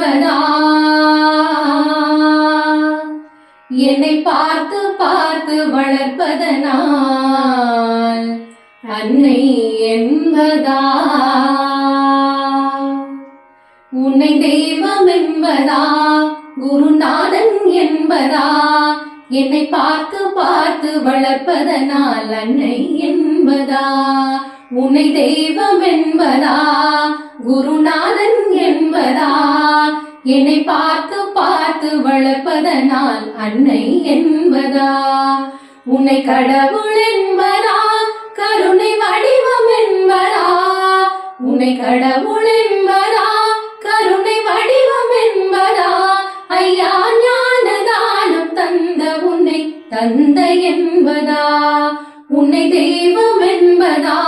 என்பதா என்னை பார்த்து பார்த்து வளர்ப்பதனால் அன்னை என்பதா உன்னை தெய்வம் என்பதா குருநாதன் என்பதா என்னை பார்த்து பார்த்து வளர்ப்பதனால் அன்னை என்பதா உன்னை தெய்வம் என்பதா குருநாதன் என்பதா என்னை பார்த்து பார்த்து வளர்ப்பதனால் அன்னை என்பதா உன்னை கடவுள் என்பதா கருணை வடிவம் என்பதா உன்னை கடவுள் என்பதா கருணை வடிவம் என்பதா ஐயா ஞானதானம் தந்த உன்னை தந்தை என்பதா உன்னை தெய்வம் என்பதா